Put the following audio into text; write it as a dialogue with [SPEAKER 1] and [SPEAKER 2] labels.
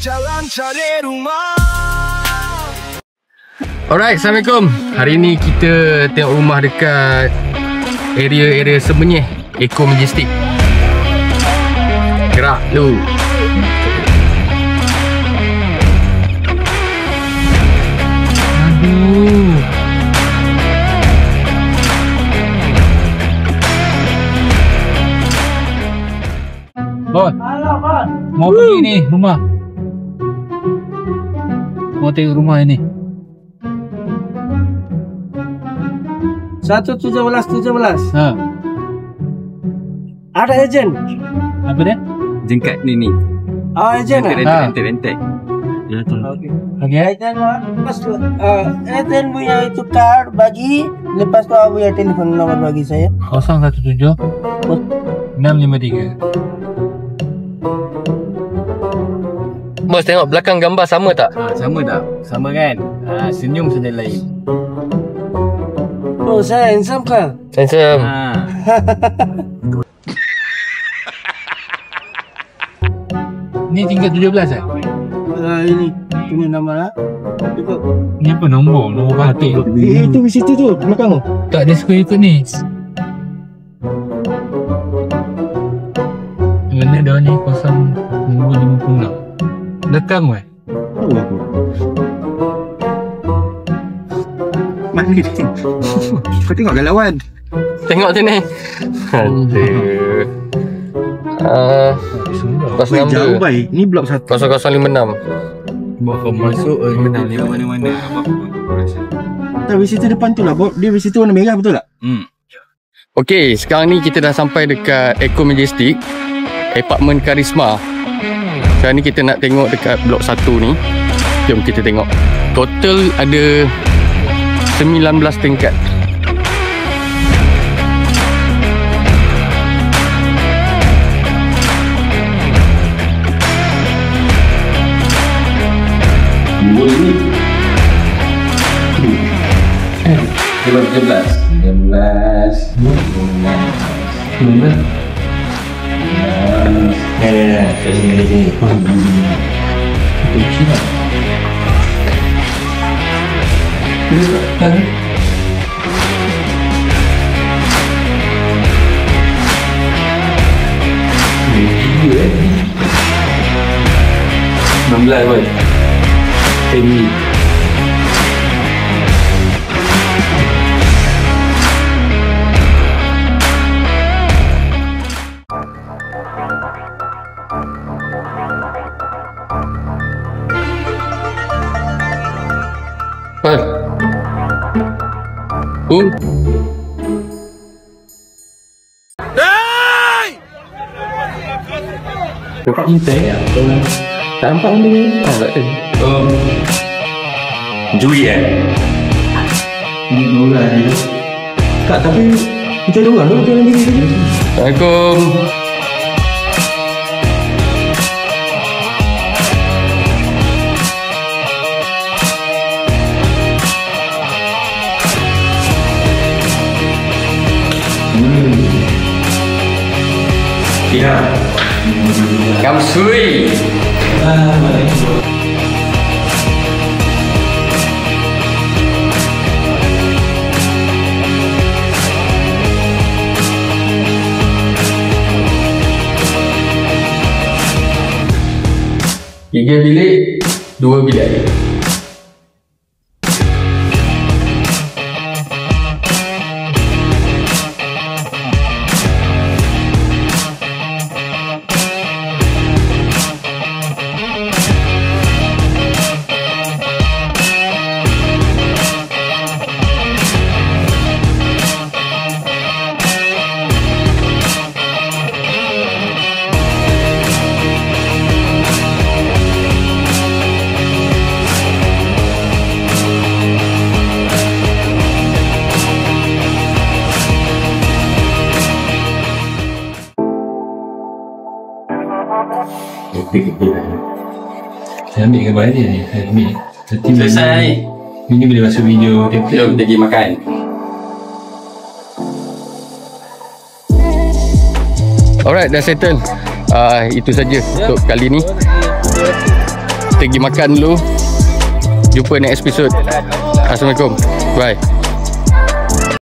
[SPEAKER 1] Jalan cari rumah.
[SPEAKER 2] Alright, Assalamualaikum. Hari ni kita tengok rumah dekat area Semenyih, Eco Majestic. Gerak lu. Aduh.
[SPEAKER 3] Bos, mau pergi ni rumah. Mau tengok rumah ini.
[SPEAKER 4] 117.
[SPEAKER 3] Ha.
[SPEAKER 4] Ada ejen.
[SPEAKER 3] Apa dia?
[SPEAKER 5] Jengkat ni.
[SPEAKER 4] Oh, ejen ah.
[SPEAKER 5] Rentek. Ya tu.
[SPEAKER 4] Okey.
[SPEAKER 3] Okey.
[SPEAKER 4] Ejen lepas tu ejen punya itu card bagi, lepas tu abu ya telefon nombor bagi saya.
[SPEAKER 3] 017 653.
[SPEAKER 2] Bos, tengok belakang gambar sama tak?
[SPEAKER 5] Sama tak? Sama kan? Senyum saja lain.
[SPEAKER 4] Oh, saya handsome ke?
[SPEAKER 2] Handsome.
[SPEAKER 3] Ni tingkat 17 eh?
[SPEAKER 4] Ini punya nama lah.
[SPEAKER 3] Ni apa nombor? Nombor katil.
[SPEAKER 4] Itu di situ tu, belakang tu.
[SPEAKER 3] Tak ada suka ikut ni. Mana dah ni 056. Dekam weh.
[SPEAKER 5] Mana ni? Kau tengok galauan.
[SPEAKER 2] Tengok sini. Aduh. Bos
[SPEAKER 5] Jauh
[SPEAKER 2] number
[SPEAKER 5] baik. Ni blok 1.
[SPEAKER 2] 0056.
[SPEAKER 5] Bawa kau masuk menang ni mana-mana.
[SPEAKER 4] Tapi situ depan tu lah, dia di situ warna merah betul tak?
[SPEAKER 2] Okey, sekarang ni kita dah sampai dekat Eco Majestic, apartment Karisma. Sekarang ni kita nak tengok dekat blok 1 ni. Jom kita tengok. Total ada 19 tingkat.
[SPEAKER 5] Blok 13.
[SPEAKER 2] Nampak kita ya? Tak nampak benda ni? Tak ada.
[SPEAKER 5] Jui Ni murah ni.
[SPEAKER 4] Tak, tapi kita ada orang tu jalan diri tadi.
[SPEAKER 2] Assalamualaikum.
[SPEAKER 5] Ya.
[SPEAKER 2] Kamsui. Tiga bilik, 2 bilik air.
[SPEAKER 3] Saya ambil gambar dia ni. Saya ambil.
[SPEAKER 5] Selesai.
[SPEAKER 3] Ini boleh masuk video.
[SPEAKER 5] Jom kita pergi makan.
[SPEAKER 2] Alright, dah settle. Itu saja untuk kali ni. Kita pergi makan dulu. Jumpa next episode. Assalamualaikum. Bye.